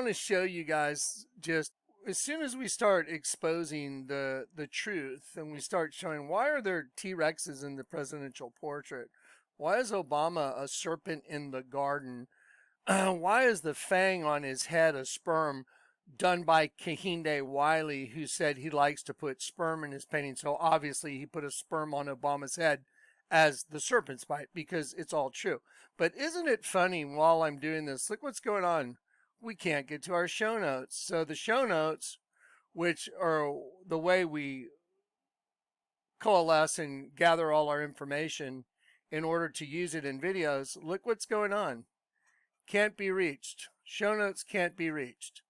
want to show you guys, just as soon as we start exposing the truth and we start showing, why are there T-Rexes in the presidential portrait? Why is Obama a serpent in the garden? Why is the fang on his head a sperm, done by Kehinde Wiley, who said he likes to put sperm in his painting? So obviously he put a sperm on Obama's head as the serpent's bite, because it's all true. But isn't it funny, while I'm doing this, look what's going on. We can't get to our show notes. So the show notes, which are the way we coalesce and gather all our information in order to use it in videos, look what's going on. Can't be reached. Show notes can't be reached.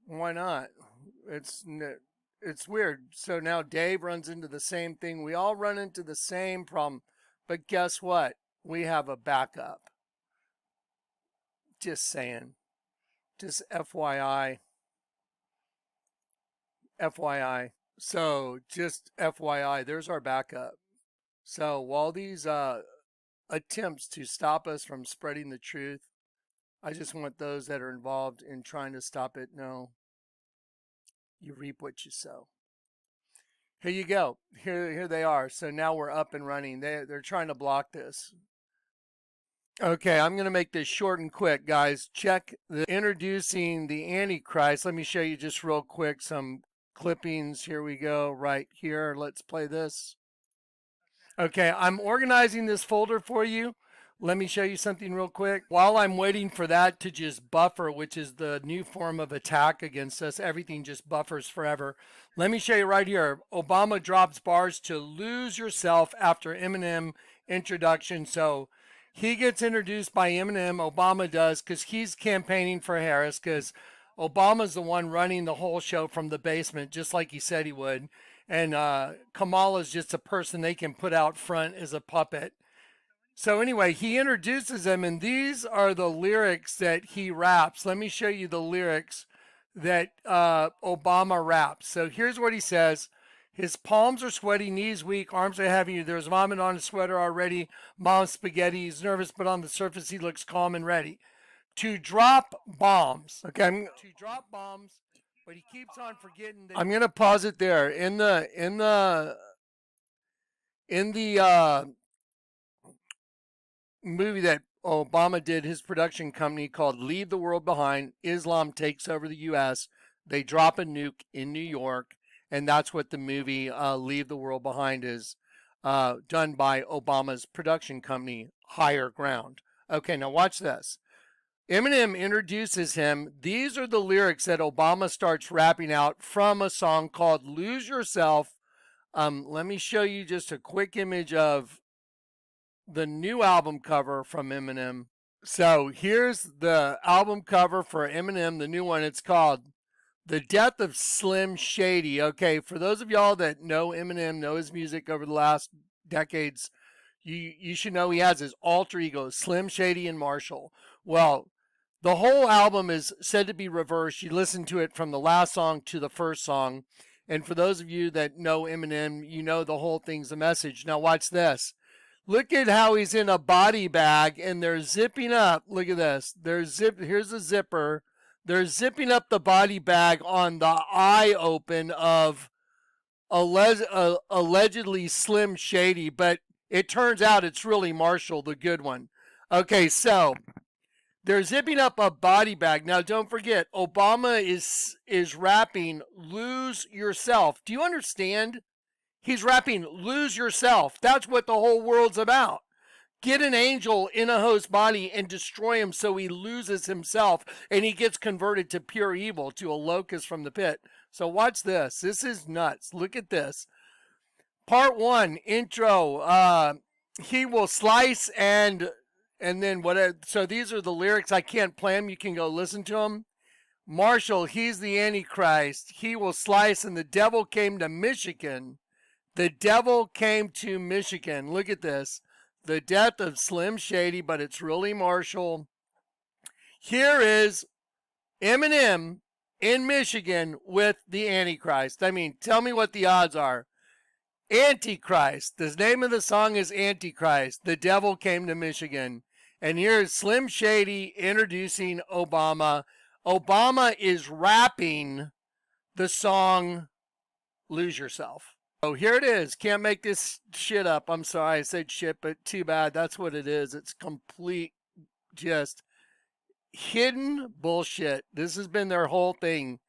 Why not? It's weird. So now Dave runs into the same thing. We all run into the same problem. But guess what? We have a backup. Just saying. Just FYI. FYI. So just FYI, there's our backup. So while these attempts to stop us from spreading the truth, I just want those that are involved in trying to stop it know you reap what you sow. Here you go. Here they are. So now we're up and running. They're trying to block this. Okay, I'm going to make this short and quick, guys. Check the introducing the Antichrist. Let me show you just real quick some clippings. Here we go, right here. Let's play this. Okay, I'm organizing this folder for you. Let me show you something real quick. While I'm waiting for that to just buffer, which is the new form of attack against us, everything just buffers forever. Let me show you right here. Obama drops bars to lose yourself after Eminem introduction. So he gets introduced by Eminem, Obama does, because he's campaigning for Harris, because Obama's the one running the whole show from the basement, just like he said he would. And Kamala's just a person they can put out front as a puppet. So anyway, he introduces them, and these are the lyrics that he raps. Let me show you the lyrics that Obama raps. So here's what he says. His palms are sweaty, knees weak, arms are heavy. There's vomit on his sweater already. Mom's spaghetti. He's nervous, but on the surface he looks calm and ready to drop bombs. Okay, to drop bombs, but he keeps on forgetting that. I'm gonna pause it there. In the movie that Obama did, his production company called Leave the World Behind, Islam takes over the U.S. They drop a nuke in New York, and that's what the movie Leave the World Behind is, done by Obama's production company, Higher Ground. Okay, now watch this. Eminem introduces him. These are the lyrics that Obama starts rapping out from a song called Lose Yourself. Let me show you just a quick image of the new album cover from Eminem. So here's the album cover for Eminem, the new one. It's called The Death of Slim Shady. Okay, for those of y'all that know Eminem, know his music over the last decades, you should know he has his alter ego, Slim Shady and Marshall. Well, the whole album is said to be reversed. You listen to it from the last song to the first song. And for those of you that know Eminem, you know the whole thing's a message. Now watch this. Look at how he's in a body bag and they're zipping up. Look at this. Here's a zipper. They're zipping up the body bag on the eye open of allegedly Slim Shady, but it turns out it's really Marshall, the good one. Okay, so they're zipping up a body bag. Now, don't forget, Obama is rapping Lose Yourself. Do you understand? He's rapping Lose Yourself. That's what the whole world's about. Get an angel in a host body and destroy him so he loses himself and he gets converted to pure evil, to a locust from the pit. So watch this. This is nuts. Look at this. Part 1, intro. He will slice and then what? So these are the lyrics. I can't play them. You can go listen to them. Marshall, he's the Antichrist. He will slice, and the devil came to Michigan. The devil came to Michigan. Look at this. The death of Slim Shady, but it's really Marshall. Here is Eminem in Michigan with the Antichrist. I mean, tell me what the odds are. Antichrist. The name of the song is Antichrist. The devil came to Michigan. And here's Slim Shady introducing Obama. Obama is rapping the song Lose Yourself. So here it is. Can't make this shit up. I'm sorry I said shit, but too bad. That's what it is. It's complete just hidden bullshit. This has been their whole thing.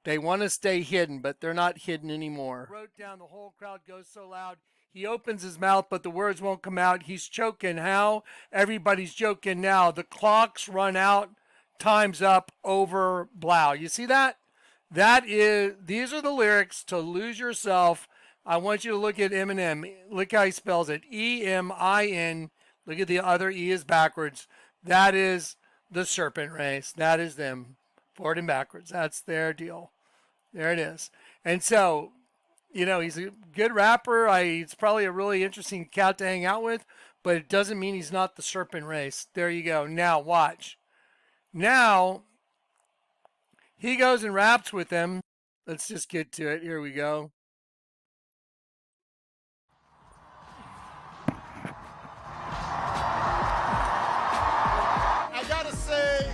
They want to stay hidden, but they're not hidden anymore. Wrote down, the whole crowd goes so loud. He opens his mouth, but the words won't come out. He's choking. How? Everybody's joking now. The clocks run out. Time's up. Over. Blow. You see that? These are the lyrics to Lose Yourself. I want you to look at Eminem. Look how he spells it. EMIN. Look at the other E is backwards. That is the serpent race. That is them. Forward and backwards. That's their deal. There it is. And so, you know, he's a good rapper. He's probably a really interesting cat to hang out with, but it doesn't mean he's not the serpent race. There you go. Now, watch. Now, he goes and raps with them. Let's just get to it. Here we go. I gotta say,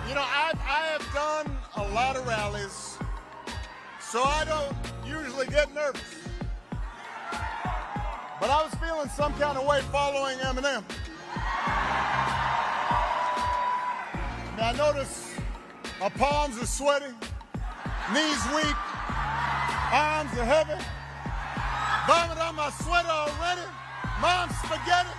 you know, I have done a lot of rallies, so I don't usually get nervous. But I was feeling some kind of way following Eminem. Now I notice my palms are sweaty, knees weak, arms are heavy, vomit on my sweater already, mom's spaghetti.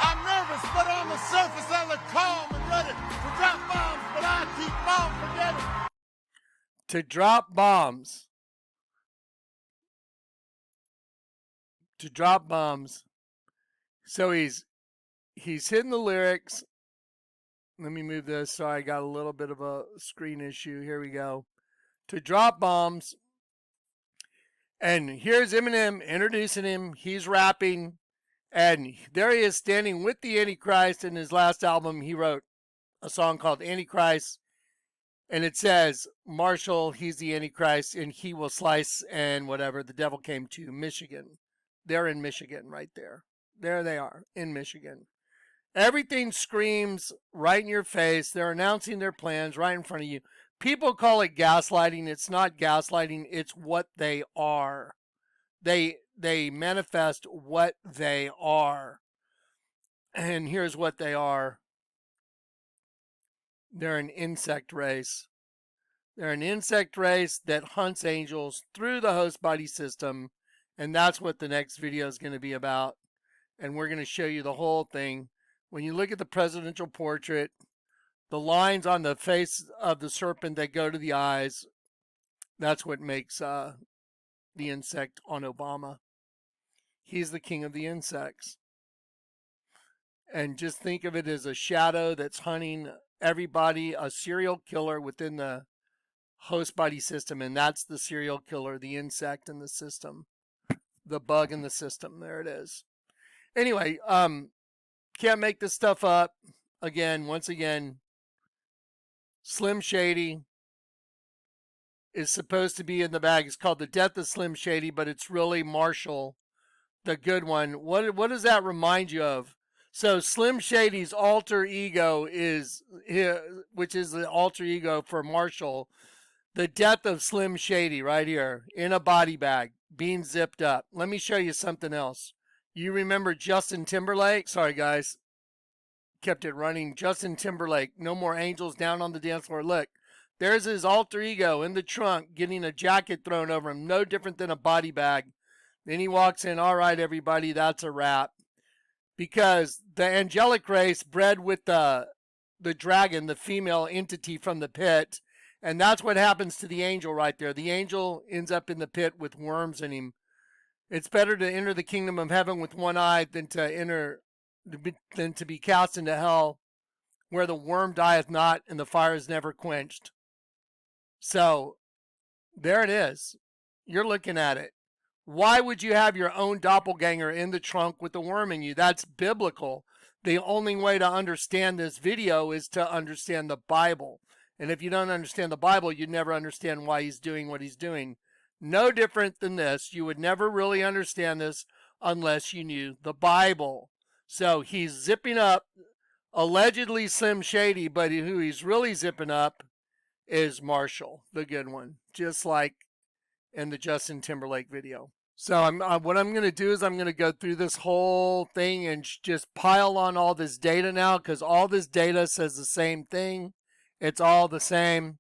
I'm nervous, but on the surface I look calm and ready to drop bombs, but I keep on forgetting. To drop bombs. To drop bombs. So he's hitting the lyrics. Let me move this. Sorry, I got a little bit of a screen issue. Here we go. To drop bombs. And here's Eminem introducing him. He's rapping. And there he is standing with the Antichrist. In his last album, he wrote a song called Antichrist. And it says, Marshall, he's the Antichrist, and he will slice and whatever. The devil came to Michigan. They're in Michigan right there. There they are in Michigan. Everything screams right in your face. They're announcing their plans right in front of you. People call it gaslighting. It's not gaslighting. It's what they are. They manifest what they are. And here's what they are. They're an insect race. They're an insect race that hunts angels through the host body system. And that's what the next video is going to be about. And we're going to show you the whole thing. When you look at the presidential portrait, the lines on the face of the serpent that go to the eyes, that's what makes the insect on Obama. He's the king of the insects. And just think of it as a shadow that's hunting everybody, a serial killer within the host body system. And that's the serial killer, the insect in the system, the bug in the system. There it is. Anyway, can't make this stuff up. Again, once again, Slim Shady is supposed to be in the bag. It's called The Death of Slim Shady, but it's really Marshall, the good one. What does that remind you of? So Slim Shady's alter ego is, which is the alter ego for Marshall, the death of Slim Shady right here in a body bag, being zipped up. Let me show you something else. You remember Justin Timberlake? Sorry, guys. Kept it running. Justin Timberlake, No More Angels, down on the dance floor. Look, there's his alter ego in the trunk getting a jacket thrown over him. No different than a body bag. Then he walks in. All right, everybody, that's a wrap. Because the angelic race bred with the dragon, the female entity from the pit. And that's what happens to the angel right there. The angel ends up in the pit with worms in him. It's better to enter the kingdom of heaven with one eye than to be cast into hell, where the worm dieth not and the fire is never quenched. So there it is. You're looking at it. Why would you have your own doppelganger in the trunk with the worm in you? That's biblical. The only way to understand this video is to understand the Bible. And if you don't understand the Bible, you'd never understand why he's doing what he's doing. No different than this. You would never really understand this unless you knew the Bible. So he's zipping up allegedly Slim Shady, but who he's really zipping up is Marshall, the good one, just like in the Justin Timberlake video. So what I'm going to do is I'm going to go through this whole thing and just pile on all this data now, because all this data says the same thing. It's all the same.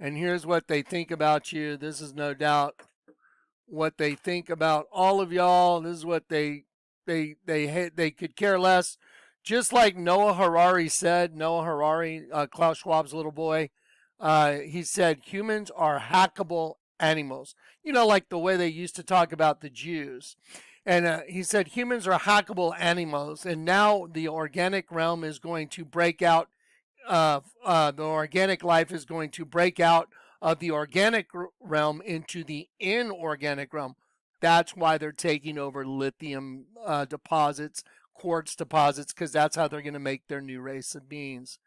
And here's what they think about you. This is no doubt what they think about all of y'all. This is what they could care less. Just like Noah Harari said, Noah Harari, Klaus Schwab's little boy, he said humans are hackable animals. You know, like the way they used to talk about the Jews. And he said humans are hackable animals, and now the organic realm is going to break out. The organic life is going to break out of the organic realm into the inorganic realm. That's why they're taking over lithium deposits, quartz deposits, because that's how they're going to make their new race of beings.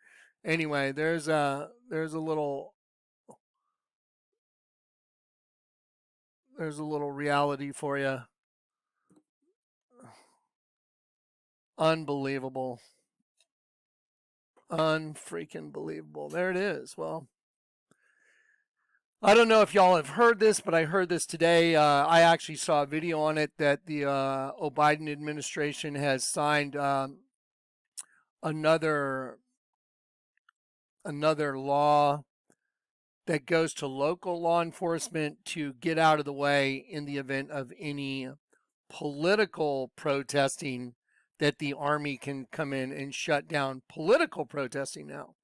Anyway, there's a little reality for you. Unbelievable. Unfreaking believable. There it is. Well, I don't know if y'all have heard this, but I heard this today. I actually saw a video on it that the Biden administration has signed another law that goes to local law enforcement to get out of the way in the event of any political protesting, that the army can come in and shut down political protesting now.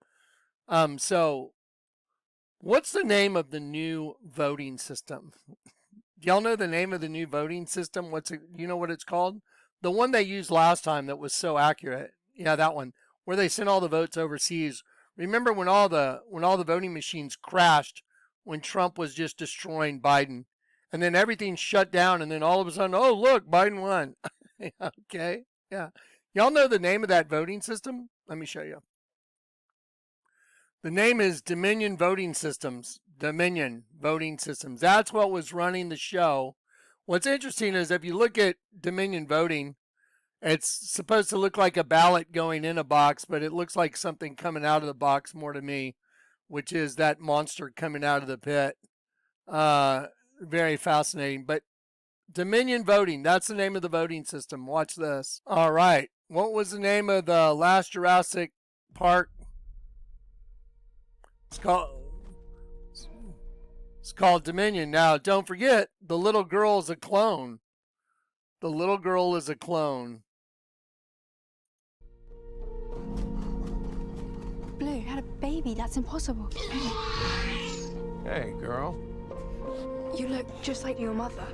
So what's the name of the new voting system? Do y'all know the name of the new voting system? You know what it's called? The one they used last time that was so accurate. Yeah, that one, where they sent all the votes overseas. Remember when all the voting machines crashed when Trump was just destroying Biden, and then everything shut down, and then all of a sudden, oh look, Biden won. Okay, yeah. Y'all know the name of that voting system? Let me show you. The name is Dominion Voting Systems. Dominion Voting Systems. That's what was running the show. What's interesting is if you look at Dominion Voting, it's supposed to look like a ballot going in a box, but it looks like something coming out of the box more to me, which is that monster coming out of the pit. Very fascinating. But Dominion Voting, that's the name of the voting system. Watch this. All right. What was the name of the last Jurassic Park? It's called Dominion. Now, don't forget, the little girl is a clone. The little girl is a clone. Blue had a baby. That's impossible. Hey, girl. You look just like your mother.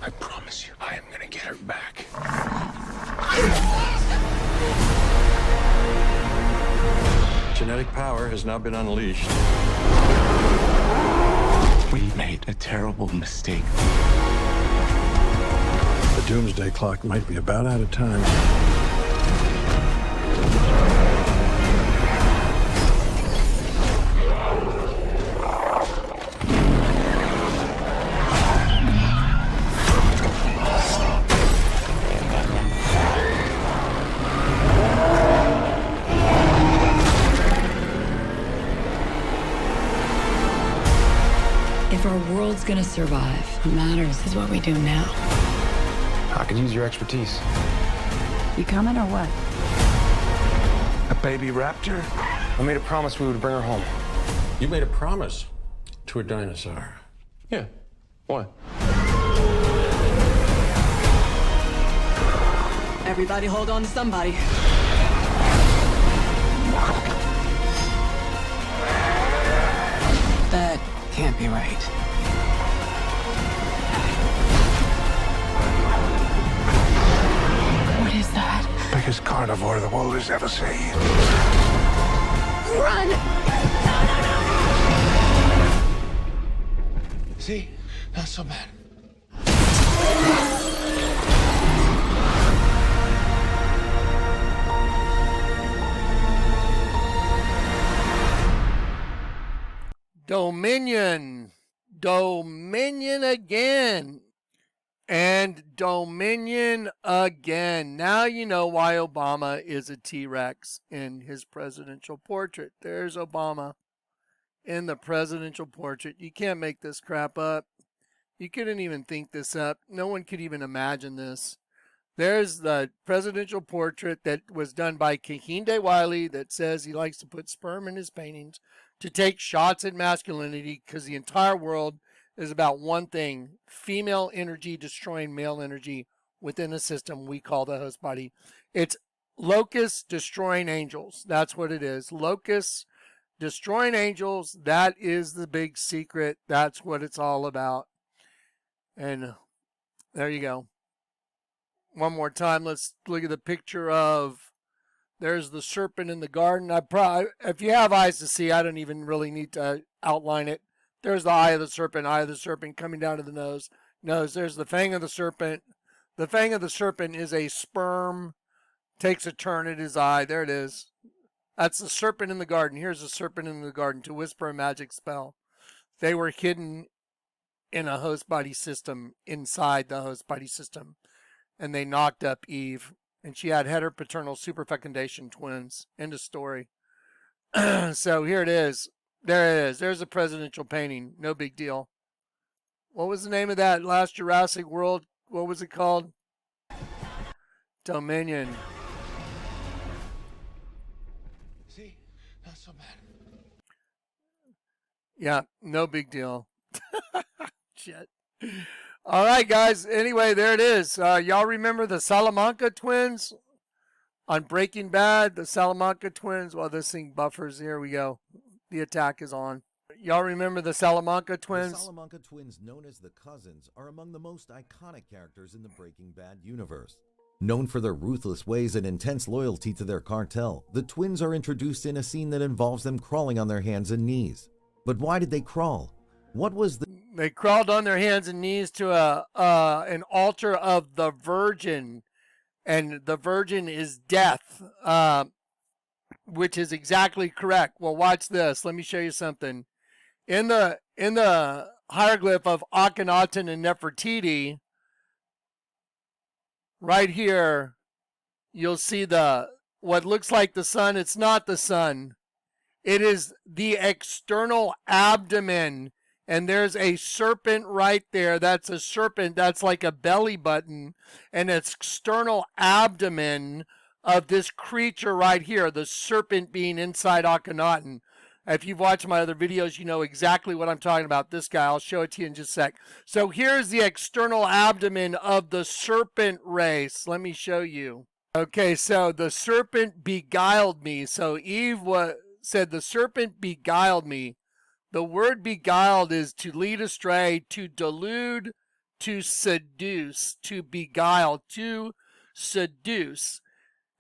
I promise you, I am gonna get her back. Genetic power has now been unleashed. We made a terrible mistake. The doomsday clock might be about out of time. If our world's gonna survive, what matters is what we do now. I could use your expertise. You coming or what? A baby raptor? I made a promise we would bring her home. You made a promise to a dinosaur. Yeah. What? Everybody hold on to somebody. That can't be right. What is that? Biggest carnivore the world has ever seen. Run! See? Not so bad. Dominion. dominion again. And dominion again. Now you know why Obama is a T-Rex in his presidential portrait. There's Obama in the presidential portrait. You can't make this crap up. You couldn't even think this up. No one could even imagine this. There's the presidential portrait that was done by Kehinde Wiley that says he likes to put sperm in his paintings to take shots at masculinity because the entire world is about one thing: female energy destroying male energy within a system we call the host body. It's locusts destroying angels. That's what it is. Locusts destroying angels. That is the big secret. That's what it's all about. And there you go. One more time, let's look at the picture of, there's the serpent in the garden. If you have eyes to see, I don't even really need to outline it. There's the eye of the serpent coming down to the nose. There's the fang of the serpent. The fang of the serpent is a sperm, takes a turn at his eye. There it is. That's the serpent in the garden. Here's the serpent in the garden to whisper a magic spell. They were hidden in a host body system, inside the host body system. And they knocked up Eve. And she had heteropaternal superfecundation twins. End of story. So here it is. There it is. There's a presidential painting. No big deal. What was the name of that last Jurassic World? What was it called? Dominion. See? Not so bad. Yeah, no big deal. Shit. All right, guys. Anyway, there it is. Y'all remember the Salamanca twins on Breaking Bad? The Salamanca twins. Well, this thing buffers. Here we go. The attack is on. Y'all remember the Salamanca twins? The Salamanca twins, known as the Cousins, are among the most iconic characters in the Breaking Bad universe. Known for their ruthless ways and intense loyalty to their cartel, the twins are introduced in a scene that involves them crawling on their hands and knees. But why did they crawl? What was the... They crawled on their hands and knees to an altar of the Virgin, and the Virgin is death, which is exactly correct. Well, watch this. Let me show you something. In the hieroglyph of Akhenaten and Nefertiti, right here, you'll see what looks like the sun. It's not the sun. It is the external abdomen. And there's a serpent right there. That's a serpent. That's like a belly button. And it's external abdomen of this creature right here. The serpent being inside Akhenaten. If you've watched my other videos, you know exactly what I'm talking about. This guy, I'll show it to you in just a sec. So here's the external abdomen of the serpent race. Let me show you. Okay, so the serpent beguiled me. So Eve said, the serpent beguiled me. The word beguiled is to lead astray, to delude, to seduce, to beguile, to seduce.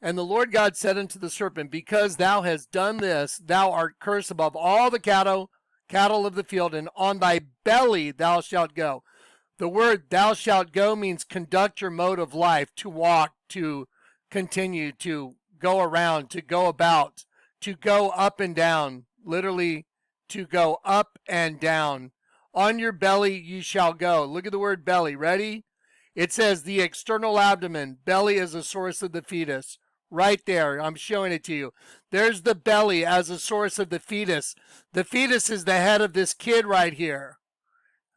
And the Lord God said unto the serpent, because thou hast done this, thou art cursed above all the cattle of the field, and on thy belly thou shalt go. The word thou shalt go means conduct your mode of life, to walk, to continue, to go around, to go about, to go up and down, literally to go up and down. On your belly you shall go. Look at the word belly. Ready? It says the external abdomen. Belly is a source of the fetus. Right there. I'm showing it to you. There's the belly as a source of the fetus. The fetus is the head of this kid right here.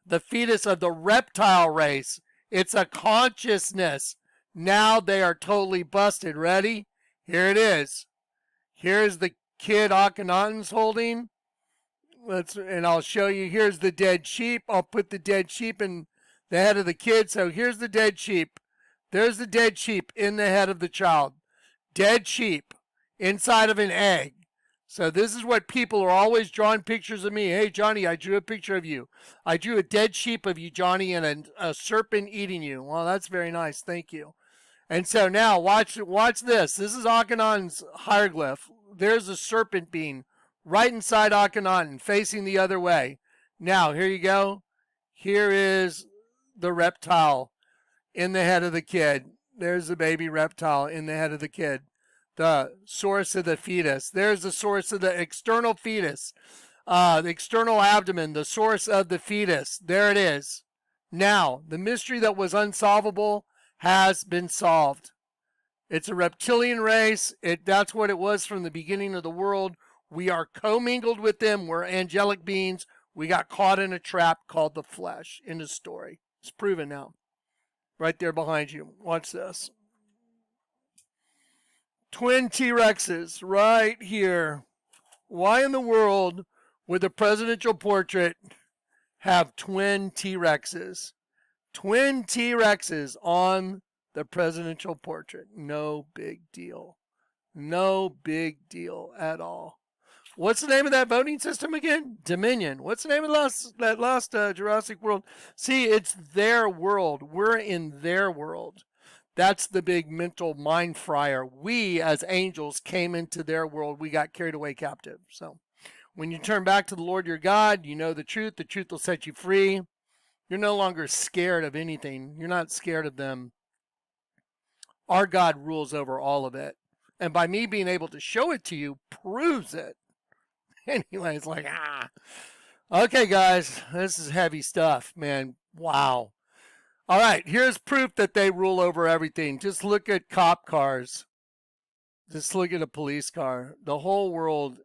The fetus of the reptile race. It's a consciousness. Now they are totally busted. Ready? Here it is. Here's the kid Akhenaten's holding. And I'll show you. Here's the dead sheep. I'll put the dead sheep in the head of the kid. So here's the dead sheep. There's the dead sheep in the head of the child. Dead sheep inside of an egg. So this is what people are always drawing pictures of me. Hey, Johnny, I drew a picture of you. I drew a dead sheep of you, Johnny, and a serpent eating you. Well, that's very nice. Thank you. And so now watch this. This is Akhenaten's hieroglyph. There's a serpent being right inside Akhenaten, facing the other way. Now, here you go. Here is the reptile in the head of the kid. There's the baby reptile in the head of the kid. The source of the fetus. There's the source of the external fetus. The external abdomen, the source of the fetus. There it is. Now, the mystery that was unsolvable has been solved. It's a reptilian race. That's what it was from the beginning of the world. We are commingled with them. We're angelic beings. We got caught in a trap called the flesh. End of story. It's proven now. Right there behind you. Watch this. Twin T-Rexes right here. Why in the world would the presidential portrait have twin T-Rexes? Twin T-Rexes on the presidential portrait. No big deal. No big deal at all. What's the name of that voting system again? Dominion. What's the name of that last Jurassic World? See, it's their world. We're in their world. That's the big mental mind fryer. We, as angels, came into their world. We got carried away captive. So when you turn back to the Lord your God, you know the truth. The truth will set you free. You're no longer scared of anything. You're not scared of them. Our God rules over all of it. And by me being able to show it to you proves it. Anyway, it's like, Okay, guys, this is heavy stuff, man. Wow. All right, here's proof that they rule over everything. Just look at cop cars. Just look at a police car. The whole world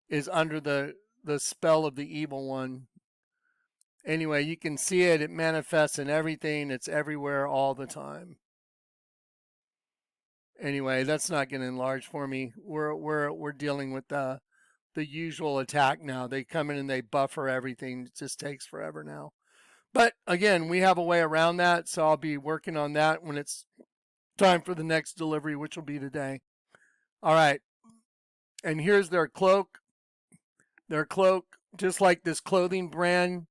is under the spell of the evil one. Anyway, you can see it. It manifests in everything. It's everywhere all the time. Anyway, that's not going to enlarge for me. We're dealing with the usual attack now. They come in and they buffer everything. It just takes forever now. But again, we have a way around that, so I'll be working on that when it's time for the next delivery, which will be today. All right. And here's their cloak. Their cloak, just like this clothing brand,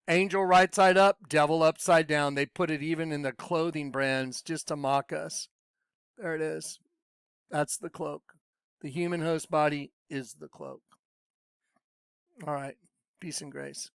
angel right side up, devil upside down. They put it even in the clothing brands just to mock us. There it is. That's the cloak. The human host body is the cloak. All right. Peace and grace.